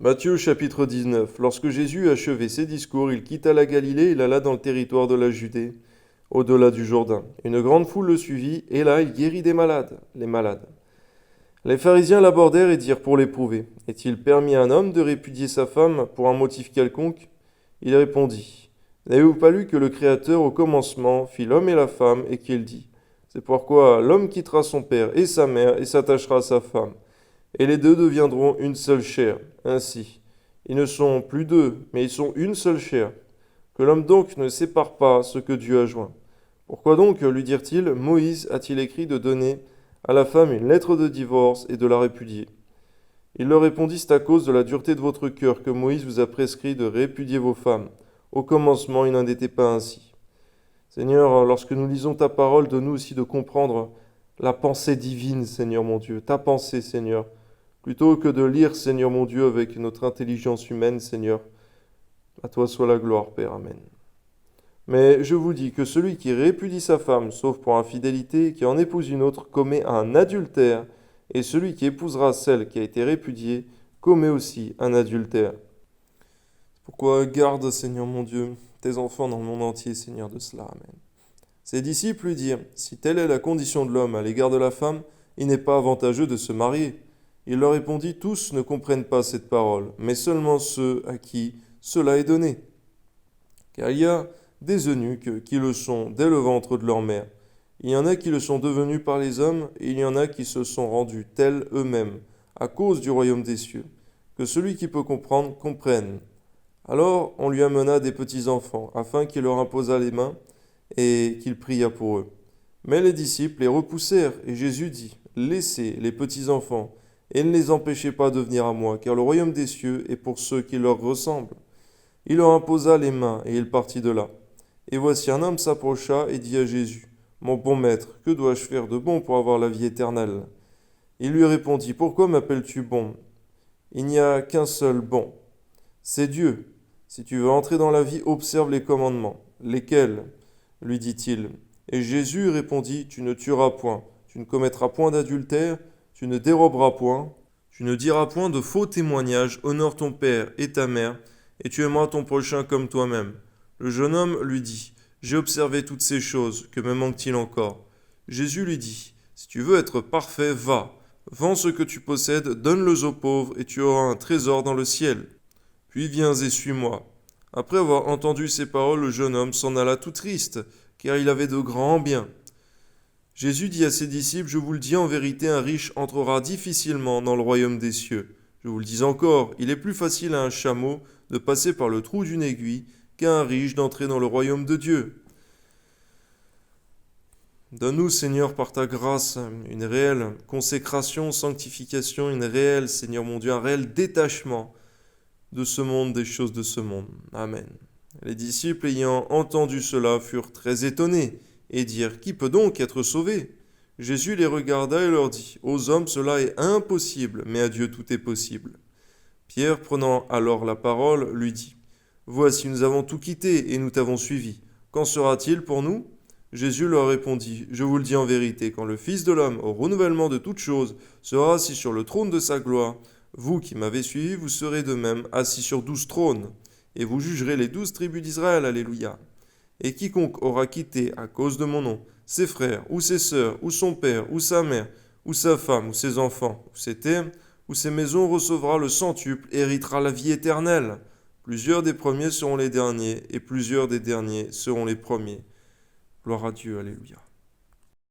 Matthieu chapitre 19. Lorsque Jésus achevait ses discours, il quitta la Galilée et il alla dans le territoire de la Judée, au-delà du Jourdain. Une grande foule le suivit, et là il guérit des malades, les malades. Les pharisiens l'abordèrent et dirent pour l'éprouver, est-il permis à un homme de répudier sa femme pour un motif quelconque? Il répondit, n'avez-vous pas lu que le Créateur au commencement fit l'homme et la femme, et qu'il dit, c'est pourquoi l'homme quittera son père et sa mère et s'attachera à sa femme, et les deux deviendront une seule chair. Ainsi, ils ne sont plus deux, mais ils sont une seule chair. Que l'homme donc ne sépare pas ce que Dieu a joint. Pourquoi donc, lui dirent-ils, Moïse a-t-il écrit de donner à la femme une lettre de divorce et de la répudier? Il leur répondit, c'est à cause de la dureté de votre cœur que Moïse vous a prescrit de répudier vos femmes. Au commencement, il n'en était pas ainsi. Seigneur, lorsque nous lisons ta parole, donne-nous aussi de comprendre la pensée divine, Seigneur mon Dieu, ta pensée, Seigneur, plutôt que de lire, Seigneur mon Dieu, avec notre intelligence humaine, Seigneur. À toi soit la gloire, Père, Amen. Mais je vous dis que celui qui répudie sa femme, sauf pour infidélité, qui en épouse une autre, commet un adultère, et celui qui épousera celle qui a été répudiée, commet aussi un adultère. Pourquoi garde, Seigneur mon Dieu, tes enfants dans le monde entier, Seigneur, de cela, Amen. Ses disciples lui dirent, si telle est la condition de l'homme à l'égard de la femme, il n'est pas avantageux de se marier. Il leur répondit, tous ne comprennent pas cette parole, mais seulement ceux à qui cela est donné. Car il y a des eunuques qui le sont dès le ventre de leur mère. Il y en a qui le sont devenus par les hommes, et il y en a qui se sont rendus tels eux-mêmes, à cause du royaume des cieux. Que celui qui peut comprendre, comprenne. Alors on lui amena des petits-enfants, afin qu'il leur imposât les mains, et qu'il pria pour eux. Mais les disciples les repoussèrent, et Jésus dit, laissez les petits-enfants, et ne les empêchez pas de venir à moi, car le royaume des cieux est pour ceux qui leur ressemblent. Il leur imposa les mains, et il partit de là. Et voici un homme s'approcha et dit à Jésus, mon bon maître, que dois-je faire de bon pour avoir la vie éternelle? Il lui répondit, pourquoi m'appelles-tu bon? Il n'y a qu'un seul bon, c'est Dieu. Si tu veux entrer dans la vie, observe les commandements. Lesquels? Lui dit-il. Et Jésus répondit, tu ne tueras point, tu ne commettras point d'adultère, tu ne déroberas point, tu ne diras point de faux témoignages, honore ton père et ta mère, et tu aimeras ton prochain comme toi-même. Le jeune homme lui dit, j'ai observé toutes ces choses, que me manque-t-il encore? Jésus lui dit, si tu veux être parfait, va, vends ce que tu possèdes, donne-le aux pauvres, et tu auras un trésor dans le ciel. Puis viens et suis-moi. Après avoir entendu ces paroles, le jeune homme s'en alla tout triste, car il avait de grands biens. Jésus dit à ses disciples, je vous le dis en vérité, un riche entrera difficilement dans le royaume des cieux. Je vous le dis encore, il est plus facile à un chameau de passer par le trou d'une aiguille qu'à un riche d'entrer dans le royaume de Dieu. Donne-nous, Seigneur, par ta grâce, une réelle consécration, sanctification, une réelle, Seigneur mon Dieu, un réel détachement de ce monde, des choses de ce monde. Amen. Les disciples, ayant entendu cela, furent très étonnés et dirent, qui peut donc être sauvé? Jésus les regarda et leur dit, aux hommes cela est impossible, mais à Dieu tout est possible. Pierre, prenant alors la parole, lui dit, voici, nous avons tout quitté et nous t'avons suivi. Qu'en sera-t-il pour nous? Jésus leur répondit, je vous le dis en vérité, quand le Fils de l'homme, au renouvellement de toutes choses, sera assis sur le trône de sa gloire, vous qui m'avez suivi, vous serez de même assis sur 12 trônes, et vous jugerez les 12 tribus d'Israël, alléluia. Et quiconque aura quitté à cause de mon nom ses frères, ou ses sœurs, ou son père, ou sa mère, ou sa femme, ou ses enfants, ou ses terres, ou ses maisons recevra le centuple et héritera la vie éternelle. Plusieurs des premiers seront les derniers, et plusieurs des derniers seront les premiers. Gloire à Dieu, alléluia.